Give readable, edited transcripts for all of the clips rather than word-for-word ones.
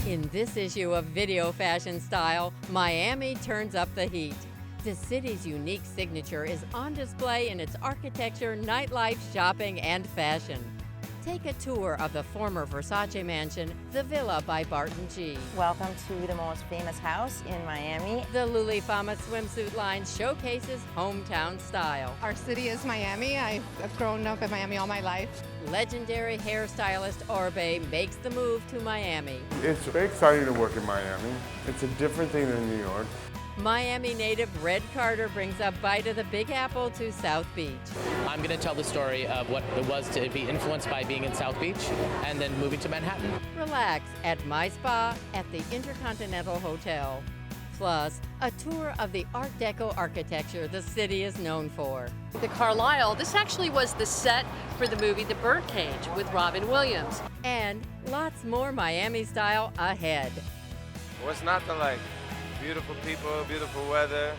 In this issue of Videofashion Style, Miami turns up the heat. The city's unique signature is on display in its architecture, nightlife, shopping, and fashion. Take a tour of the former Versace mansion, the Villa by Barton G. Welcome to the most famous house in Miami. The Luli Fama swimsuit line showcases hometown style. Our city is Miami. I've grown up in Miami all my life. Legendary hairstylist Oribe makes the move to Miami. It's very exciting to work in Miami. It's a different thing than New York. Miami native Red Carter brings a bite of the Big Apple to South Beach. I'm going to tell the story of what it was to be influenced by being in South Beach and then moving to Manhattan. Relax at MySpa at the Intercontinental Hotel. Plus, a tour of the Art Deco architecture the city is known for. The Carlisle, this actually was the set for the movie The Birdcage with Robin Williams. And lots more Miami style ahead. What's not to like? Beautiful people, beautiful weather.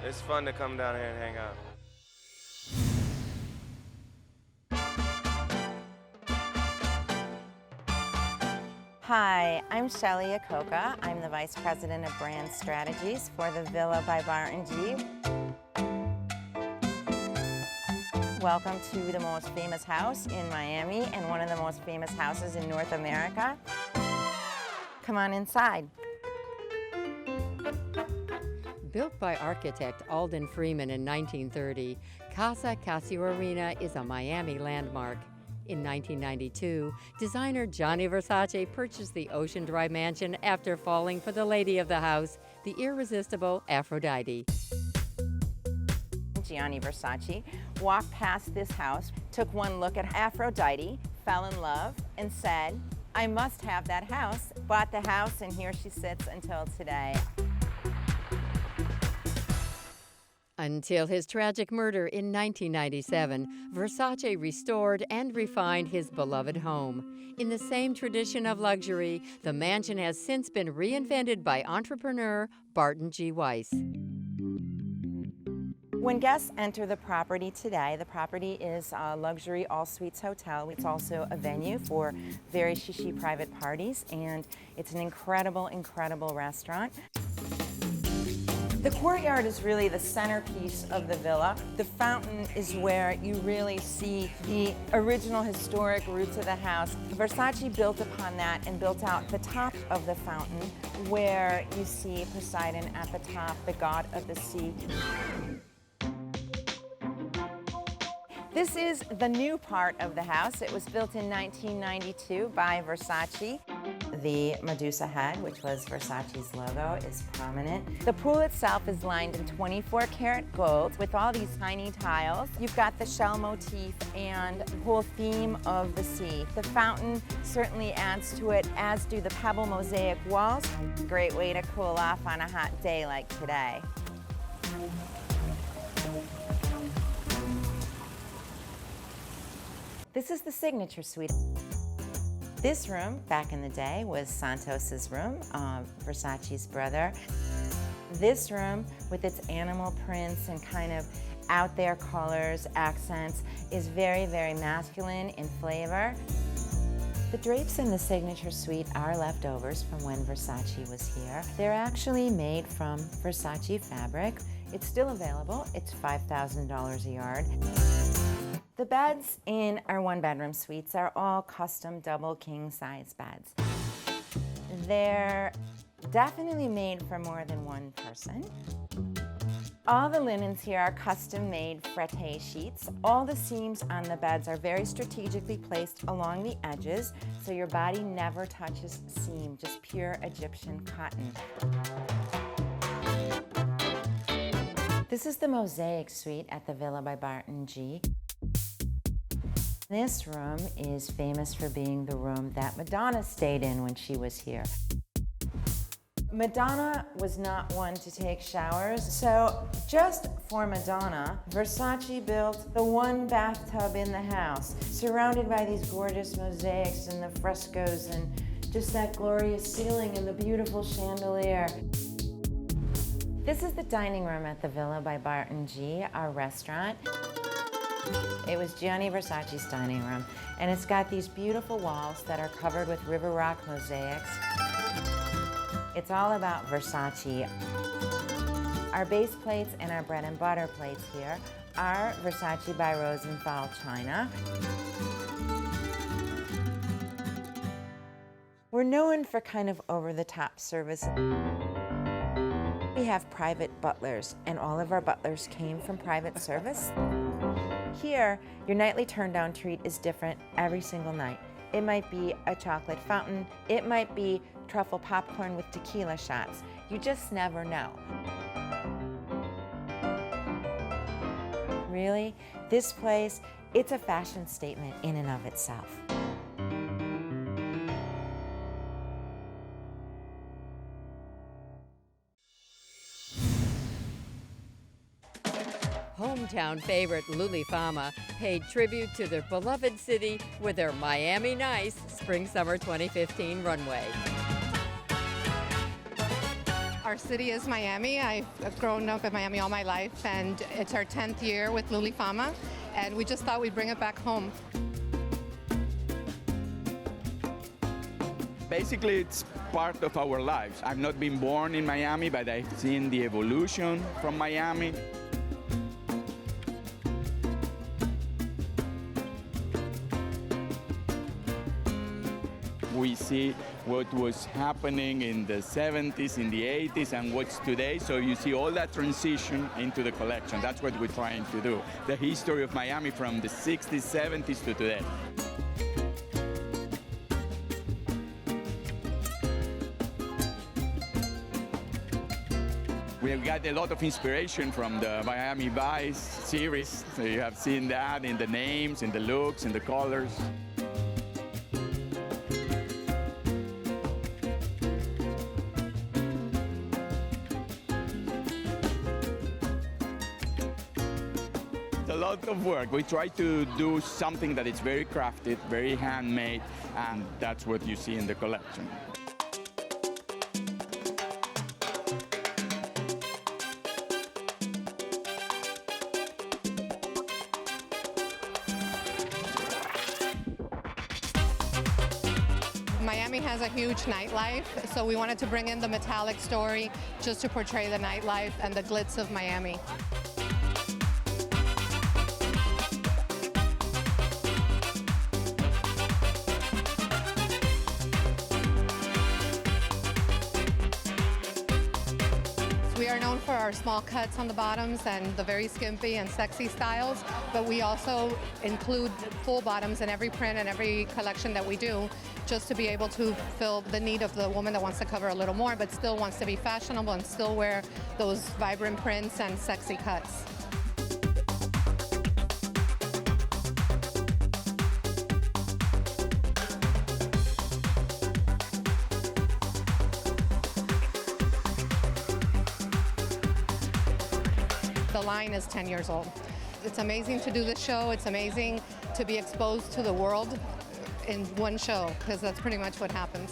It's fun to come down here and hang out. Hi, I'm Shelly Akoka. I'm the Vice President of Brand Strategies for the Villa by Barton G. Welcome to the most famous house in Miami and one of the most famous houses in North America. Come on inside. Built by architect Alden Freeman in 1930, Casa Casuarina is a Miami landmark. In 1992, designer Gianni Versace purchased the Ocean Drive mansion after falling for the lady of the house, the irresistible Aphrodite. Gianni Versace walked past this house, took one look at Aphrodite, fell in love, and said, "I must have that house." Bought the house, and here she sits until today. Until his tragic murder in 1997, Versace restored and refined his beloved home. In the same tradition of luxury, the mansion has since been reinvented by entrepreneur Barton G. Weiss. When guests enter the property today, the property is a luxury all-suites hotel. It's also a venue for very chic private parties, and it's an incredible, incredible restaurant. The courtyard is really the centerpiece of the villa. The fountain is where you really see the original historic roots of the house. Versace built upon that and built out the top of the fountain where you see Poseidon at the top, the god of the sea. This is the new part of the house. It was built in 1992 by Versace. The Medusa head, which was Versace's logo, is prominent. The pool itself is lined in 24-karat gold with all these tiny tiles. You've got the shell motif and the whole theme of the sea. The fountain certainly adds to it, as do the pebble mosaic walls. Great way to cool off on a hot day like today. This is the signature suite. This room, back in the day, was Santos's room, Versace's brother. This room, with its animal prints and kind of out there colors, accents, is very, very masculine in flavor. The drapes in the signature suite are leftovers from when Versace was here. They're actually made from Versace fabric. It's still available. It's $5,000 a yard. The beds in our one-bedroom suites are all custom double king-size beds. They're definitely made for more than one person. All the linens here are custom-made frette sheets. All the seams on the beds are very strategically placed along the edges, so your body never touches seam, just pure Egyptian cotton. This is the mosaic suite at the Villa by Barton G. This room is famous for being the room that Madonna stayed in when she was here. Madonna was not one to take showers, so just for Madonna, Versace built the one bathtub in the house, surrounded by these gorgeous mosaics and the frescoes and just that glorious ceiling and the beautiful chandelier. This is the dining room at the Villa by Barton G, our restaurant. It was Gianni Versace's dining room, and it's got these beautiful walls that are covered with river rock mosaics. It's all about Versace. Our base plates and our bread and butter plates here are Versace by Rosenthal China. We're known for kind of over-the-top service. We have private butlers, and all of our butlers came from private service. Here, your nightly turn-down treat is different every single night. It might be a chocolate fountain, it might be truffle popcorn with tequila shots. You just never know. Really, this place, it's a fashion statement in and of itself. Hometown favorite Luli Fama paid tribute to their beloved city with their Miami Nice Spring-Summer 2015 runway. Our city is Miami. I've grown up in Miami all my life, and it's our 10th year with Luli Fama, and we just thought we'd bring it back home. Basically, it's part of our lives. I've not been born in Miami, but I've seen the evolution from Miami. We see what was happening in the 70s, in the 80s, and what's today. So you see all that transition into the collection. That's what we're trying to do. The history of Miami from the 60s, 70s to today. We have got a lot of inspiration from the Miami Vice series. So you have seen that in the names, in the looks, in the colors. A lot of work. We try to do something that is very crafted, very handmade, and that's what you see in the collection. Miami has a huge nightlife, so we wanted to bring in the metallic story just to portray the nightlife and the glitz of Miami. We are known for our small cuts on the bottoms and the very skimpy and sexy styles, but we also include full bottoms in every print and every collection that we do, just to be able to fill the need of the woman that wants to cover a little more, but still wants to be fashionable and still wear those vibrant prints and sexy cuts. The line is 10 years old. It's amazing to do this show. It's amazing to be exposed to the world in one show, because that's pretty much what happens.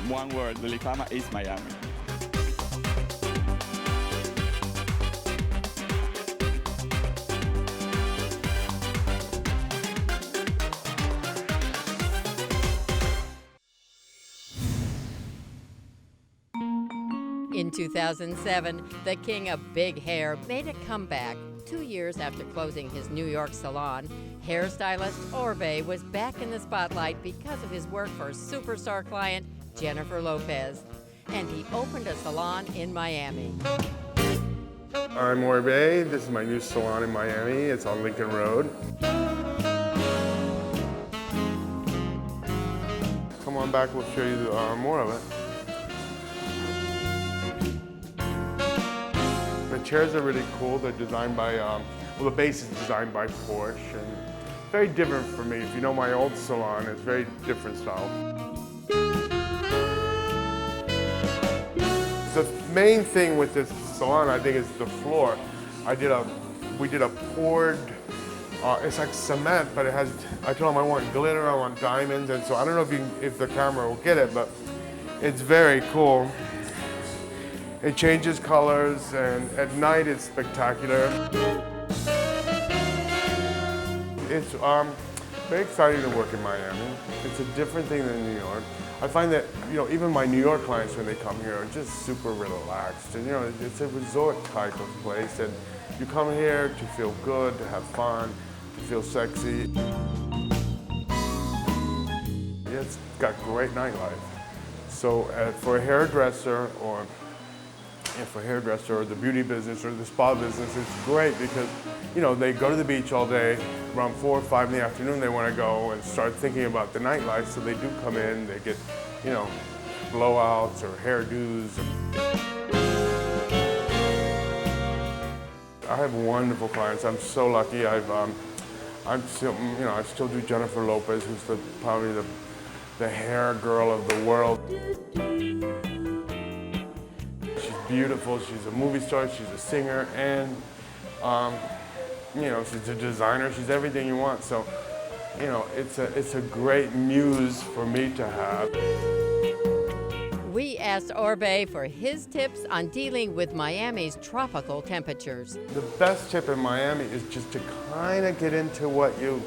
One word, Luli Fama is Miami. In 2007, the king of big hair made a comeback. 2 years after closing his New York salon, hairstylist Oribe was back in the spotlight because of his work for superstar client Jennifer Lopez. And he opened a salon in Miami. I'm Oribe. This is my new salon in Miami. It's on Lincoln Road. Come on back, we'll show you more of it. The chairs are really cool. They're designed by, well, the base is designed by Porsche, and very different for me. If you know my old salon, it's very different style. The main thing with this salon, I think, is the floor. We did a poured, it's like cement, but it has, I told them I want glitter, I want diamonds, and so I don't know if the camera will get it, but it's very cool. It changes colors, and at night it's spectacular. It's very exciting to work in Miami. It's a different thing than New York. I find that, even my New York clients when they come here are just super relaxed. And it's a resort type of place, and you come here to feel good, to have fun, to feel sexy. It's got great nightlife. So for a hairdresser or the beauty business or the spa business, it's great because, they go to the beach all day. Around 4 or 5 in the afternoon, they want to go and start thinking about the nightlife. So they do come in, they get, blowouts or hairdos. I have wonderful clients. I'm so lucky. I still do Jennifer Lopez, who's probably the hair girl of the world. She's beautiful, she's a movie star, she's a singer, and she's a designer, she's everything you want. So, it's a great muse for me to have. We asked Oribe for his tips on dealing with Miami's tropical temperatures. The best tip in Miami is just to kind of get into what you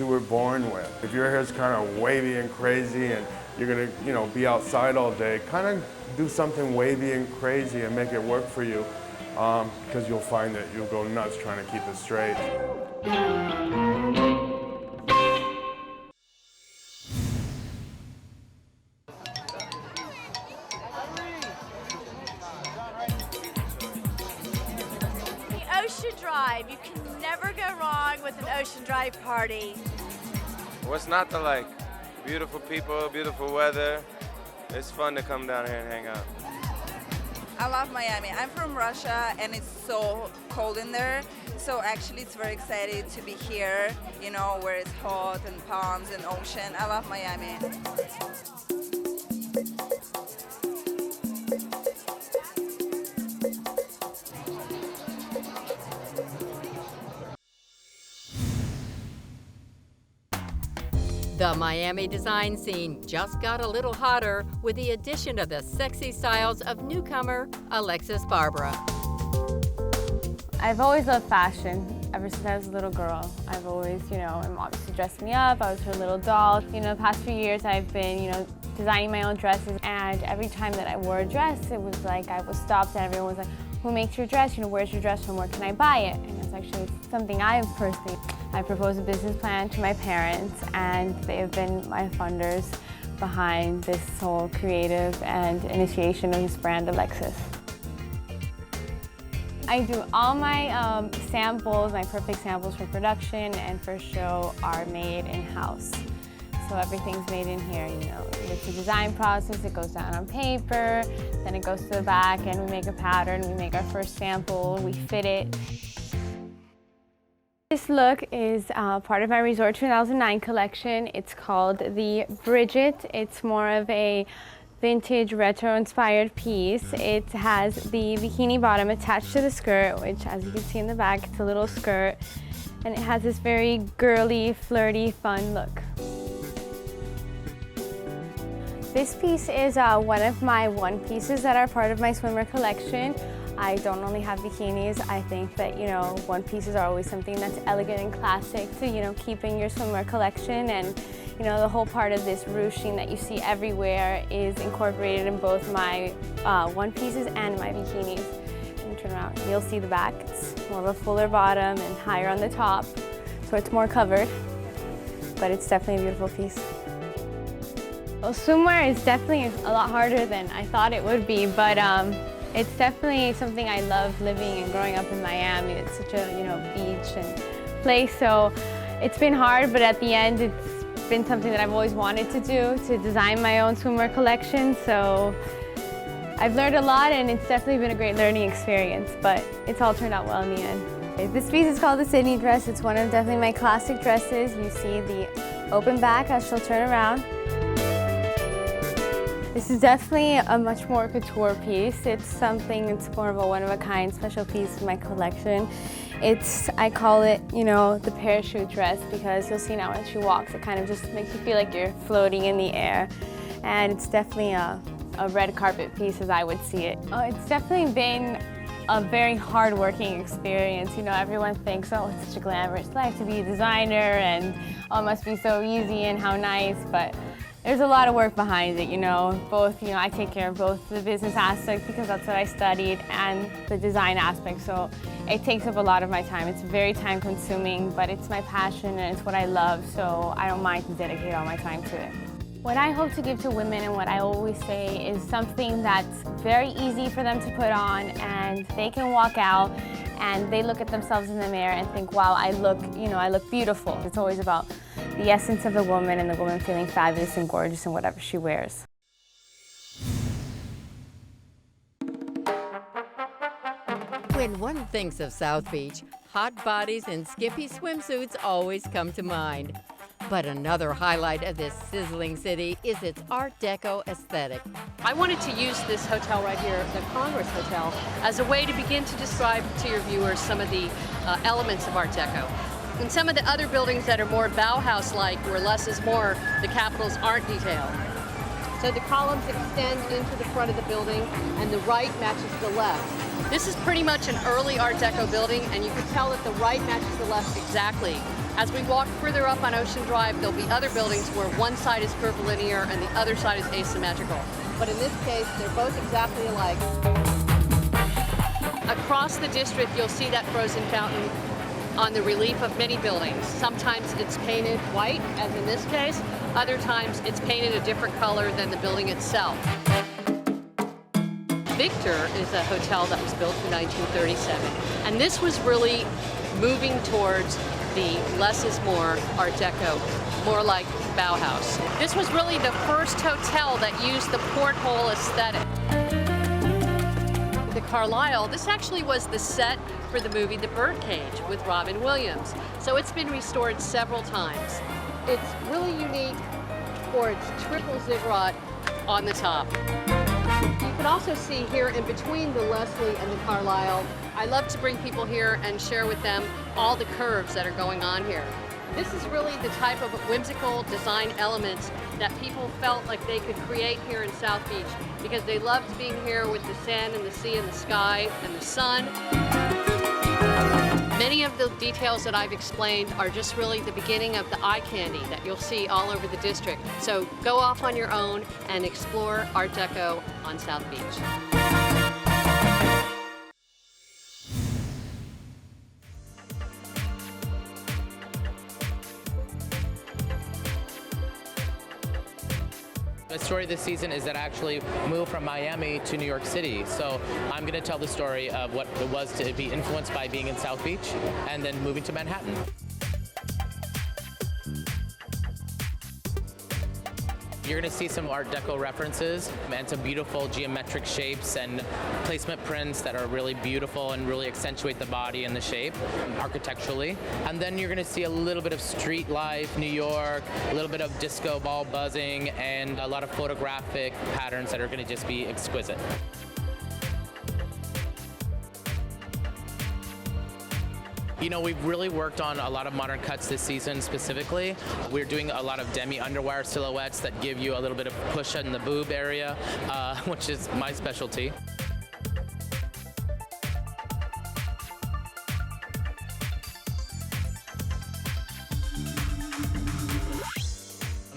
were born with. If your hair's kind of wavy and crazy and you're gonna, be outside all day, kind of do something wavy and crazy and make it work for you, because you'll find that you'll go nuts trying to keep it straight. Ocean Drive. You can never go wrong with an Ocean Drive party. What's not to like? Beautiful people, beautiful weather. It's fun to come down here and hang out. I love Miami. I'm from Russia and it's so cold in there. So actually it's very exciting to be here, where it's hot and palms and ocean. I love Miami. The Miami design scene just got a little hotter with the addition of the sexy styles of newcomer Alexis Barbara. I've always loved fashion ever since I was a little girl. I've always, my mom obviously dressed me up. I was her little doll. The past few years I've been, designing my own dresses, and every time that I wore a dress, it was like I was stopped and everyone was like, who makes your dress? Where's your dress from? Where can I buy it? And it's actually something I proposed a business plan to my parents, and they have been my funders behind this whole creative and initiation of this brand, Alexis. I do all my samples, my perfect samples for production and for show are made in-house. So everything's made in here, It's a design process, it goes down on paper, then it goes to the back and we make a pattern, we make our first sample, we fit it. This look is part of my Resort 2009 collection. It's called the Bridget. It's more of a vintage retro-inspired piece. It has the bikini bottom attached to the skirt, which as you can see in the back, it's a little skirt. And it has this very girly, flirty, fun look. This piece is one of my one pieces that are part of my swimwear collection. I don't only have bikinis. I think that, one pieces are always something that's elegant and classic to, keeping your swimwear collection. And, the whole part of this ruching that you see everywhere is incorporated in both my one pieces and my bikinis. And turn around, you'll see the back. It's more of a fuller bottom and higher on the top, so it's more covered, but it's definitely a beautiful piece. Well, swimwear is definitely a lot harder than I thought it would be, but it's definitely something I love living and growing up in Miami. It's such a, beach and place, so it's been hard, but at the end, it's been something that I've always wanted to do, to design my own swimwear collection, so I've learned a lot, and it's definitely been a great learning experience, but it's all turned out well in the end. This piece is called the Sydney dress. It's one of definitely my classic dresses. You see the open back as she'll turn around. This is definitely a much more couture piece. It's more of a one-of-a-kind special piece in my collection. I call it, the parachute dress, because you'll see now when she walks, it kind of just makes you feel like you're floating in the air. And it's definitely a red carpet piece as I would see it. It's definitely been a very hard-working experience. You know, everyone thinks, oh, it's such a glamorous life to be a designer and oh, it must be so easy and how nice, but there's a lot of work behind it, you know. Both, you know, I take care of both the business aspect because that's what I studied and the design aspect, so it takes up a lot of my time. It's very time-consuming, but it's my passion and it's what I love, so I don't mind to dedicate all my time to it. What I hope to give to women and what I always say is something that's very easy for them to put on and they can walk out and they look at themselves in the mirror and think, wow, I look beautiful. It's always about the essence of the woman and the woman feeling fabulous and gorgeous in whatever she wears. When one thinks of South Beach, hot bodies and skimpy swimsuits always come to mind. But another highlight of this sizzling city is its Art Deco aesthetic. I wanted to use this hotel right here, the Congress Hotel, as a way to begin to describe to your viewers some of the elements of Art Deco. In some of the other buildings that are more Bauhaus-like, where less is more, the capitals aren't detailed. So the columns extend into the front of the building, and the right matches the left. This is pretty much an early Art Deco building, and you can tell that the right matches the left exactly. As we walk further up on Ocean Drive, there'll be other buildings where one side is curvilinear and the other side is asymmetrical. But in this case, they're both exactly alike. Across the district, you'll see that frozen fountain on the relief of many buildings. Sometimes it's painted white, as in this case. Other times it's painted a different color than the building itself. Victor is a hotel that was built in 1937, and this was really moving towards the less is more Art Deco, more like Bauhaus. This was really the first hotel that used the porthole aesthetic. The Carlisle, this actually was the set for the movie The Birdcage with Robin Williams. So it's been restored several times. It's really unique for its triple ziggurat on the top. You can also see here in between the Leslie and the Carlisle, I love to bring people here and share with them all the curves that are going on here. This is really the type of whimsical design elements that people felt like they could create here in South Beach because they loved being here with the sand and the sea and the sky and the sun. Many of the details that I've explained are just really the beginning of the eye candy that you'll see all over the district. So go off on your own and explore Art Deco on South Beach. The story this season is that I actually moved from Miami to New York City. So I'm going to tell the story of what it was to be influenced by being in South Beach and then moving to Manhattan. You're going to see some Art Deco references and some beautiful geometric shapes and placement prints that are really beautiful and really accentuate the body and the shape architecturally. And then you're going to see a little bit of street life, New York, a little bit of disco ball buzzing, and a lot of photographic patterns that are going to just be exquisite. You know, we've really worked on a lot of modern cuts this season specifically. We're doing a lot of demi underwire silhouettes that give you a little bit of push in the boob area, which is my specialty.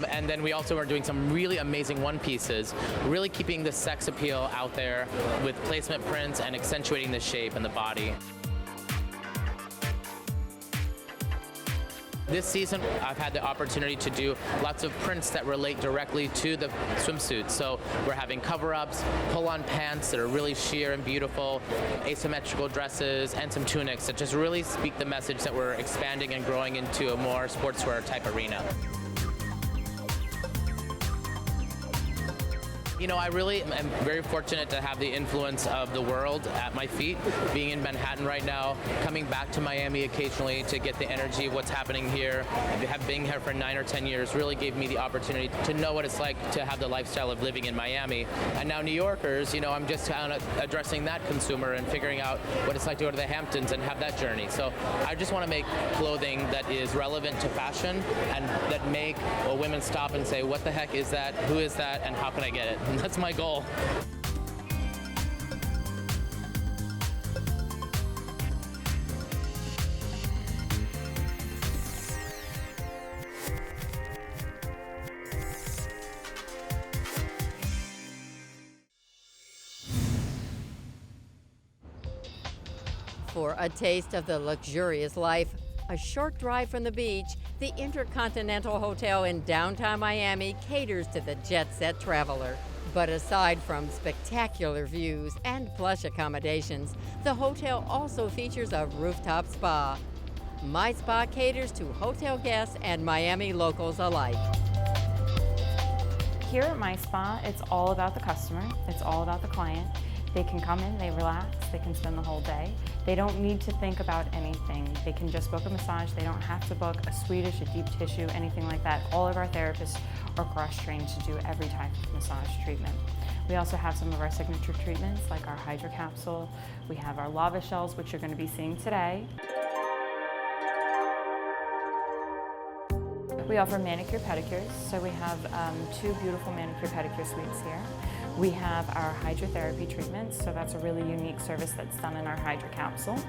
And then we also are doing some really amazing one pieces, really keeping the sex appeal out there with placement prints and accentuating the shape and the body. This season, I've had the opportunity to do lots of prints that relate directly to the swimsuit. So we're having cover-ups, pull-on pants that are really sheer and beautiful, asymmetrical dresses, and some tunics that just really speak the message that we're expanding and growing into a more sportswear type arena. You know, I really am very fortunate to have the influence of the world at my feet, being in Manhattan right now, coming back to Miami occasionally to get the energy of what's happening here. Being here for 9 or 10 years really gave me the opportunity to know what it's like to have the lifestyle of living in Miami. And now New Yorkers, you know, I'm just kind of addressing that consumer and figuring out what it's like to go to the Hamptons and have that journey. So I just want to make clothing that is relevant to fashion and that make women stop and say, what the heck is that? Who is that? And how can I get it? That's my goal. For a taste of the luxurious life, a short drive from the beach, the Intercontinental Hotel in downtown Miami caters to the jet-set traveler. But aside from spectacular views and plush accommodations, the hotel also features a rooftop spa. MySpa caters to hotel guests and Miami locals alike. Here at MySpa, it's all about the customer, it's all about the client. They can come in, they relax, they can spend the whole day. They don't need to think about anything. They can just book a massage. They don't have to book a Swedish, a deep tissue, anything like that. All of our therapists are cross-trained to do every type of massage treatment. We also have some of our signature treatments like our Hydra Capsule. We have our lava shells, which you're going to be seeing today. We offer manicure pedicures, so we have 2 beautiful manicure pedicure suites here. We have our hydrotherapy treatments, so that's a really unique service that's done in our Hydra Capsule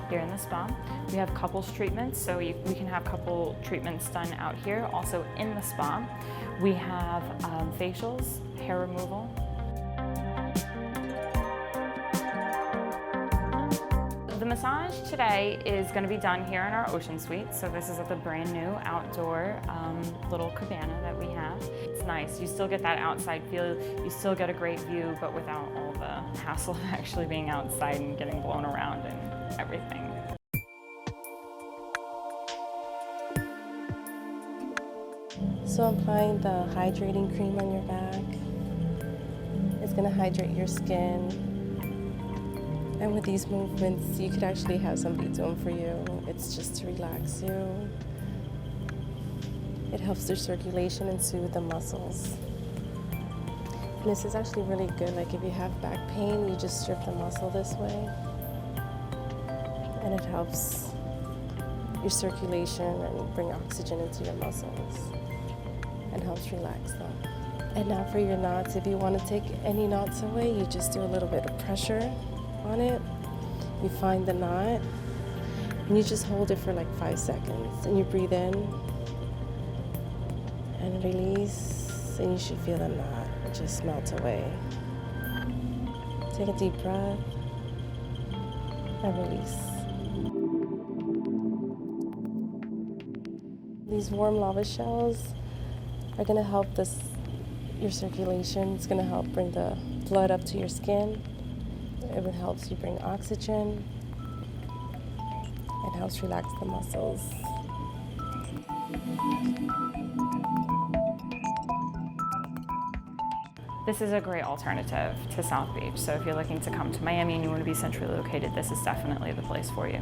here in the spa. We have couples treatments, so we can have couple treatments done out here, also in the spa. We have facials, hair removal. The massage today is going to be done here in our Ocean Suite. So this is at the brand new outdoor little cabana that we have. It's nice. You still get that outside feel. You still get a great view, but without all the hassle of actually being outside and getting blown around and everything. So applying the hydrating cream on your back. It's going to hydrate your skin. And with these movements, you could actually have somebody do them for you. It's just to relax you. It helps the circulation and soothe the muscles. And this is actually really good. Like if you have back pain, you just strip the muscle this way. And it helps your circulation and bring oxygen into your muscles. And helps relax them. And now for your knots, if you want to take any knots away, you just do a little bit of pressure on it. You find the knot and you just hold it for like 5 seconds and you breathe in and release, and you should feel the knot just melt away. Take a deep breath and release. These warm lava shells are going to help your circulation. It's going to help bring the blood up to your skin. It helps you bring oxygen. It helps relax the muscles. This is a great alternative to South Beach. So if you're looking to come to Miami and you want to be centrally located, this is definitely the place for you.